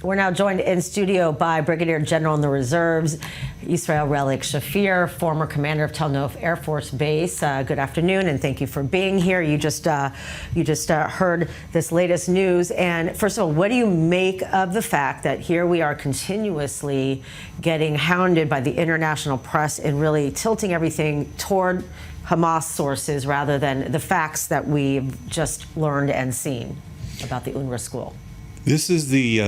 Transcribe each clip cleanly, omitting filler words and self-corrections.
We're now joined in studio by Brigadier General in the Reserves, Israel Relik Shafir, former commander of Tel Nof Air Force Base. Good afternoon, and thank you for being here. You just heard this latest news. And first of all, what do you make of the fact that here we are continuously getting hounded by the international press and really tilting everything toward Hamas sources rather than the facts that we've just learned and seen about the UNRWA school? This is the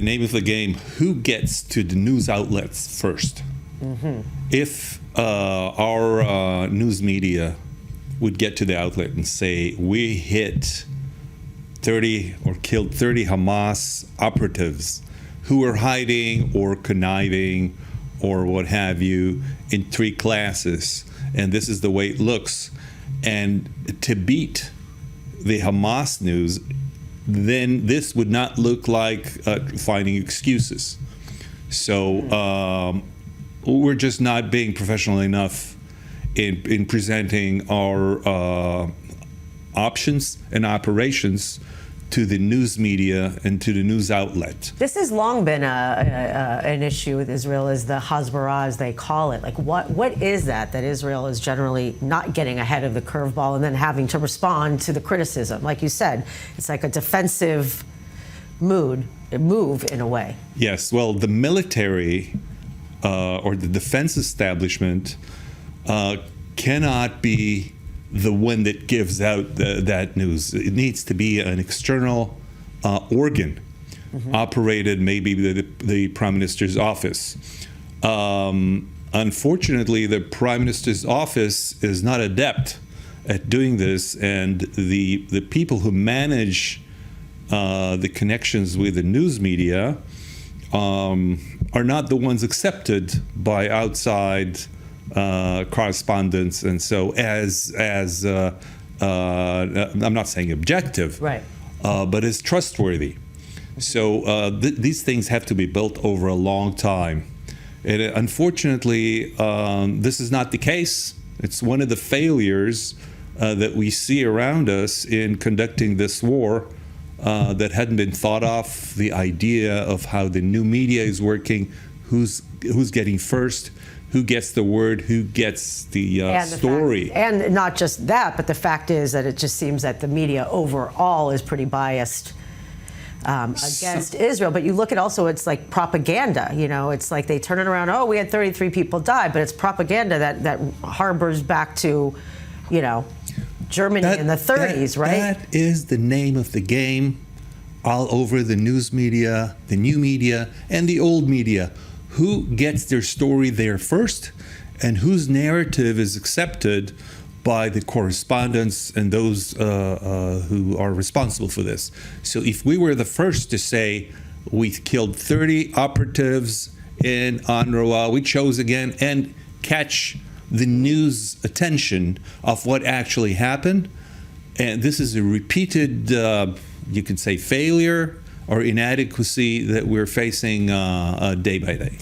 name of the game. Who gets to the news outlets first? Mm-hmm. If our news media would get to the outlet and say, we hit 30 or killed 30 Hamas operatives who were hiding or conniving or what have you in 3 classes, and this is the way it looks, and to beat the Hamas news, then this would not look like finding excuses. So we're just not being professional enough in presenting our options and operations to the news media and to the news outlet. This has long been an issue with Israel, is the Hasbara, as they call it. Like, what is that Israel is generally not getting ahead of the curveball and then having to respond to the criticism? Like you said, it's like a defensive move in a way. Yes, well, the military or the defense establishment cannot be the one that gives out that news. It needs to be an external organ, mm-hmm. operated maybe the Prime Minister's office. Unfortunately, the Prime Minister's office is not adept at doing this, and the people who manage the connections with the news media are not the ones accepted by outside correspondence, and so as I'm not saying objective, right, but as trustworthy. So these things have to be built over a long time, and unfortunately, this is not the case. It's one of the failures that we see around us in conducting this war that hadn't been thought of. The idea of how the new media is working, who's getting first, who gets the word, who gets the story. And not just that, but the fact is that it just seems that the media overall is pretty biased against Israel. But you look at also, it's like propaganda. You know, it's like they turn it around, oh, we had 33 people die, but it's propaganda that harbors back to, you know, Germany in the 30s, right? That is the name of the game all over the news media, the new media, and the old media. Who gets their story there first, and whose narrative is accepted by the correspondents and those who are responsible for this. So if we were the first to say we killed 30 operatives in UNRWA, we chose again and catch the news attention of what actually happened, and this is a repeated, you could say, failure or inadequacy that we're facing day by day.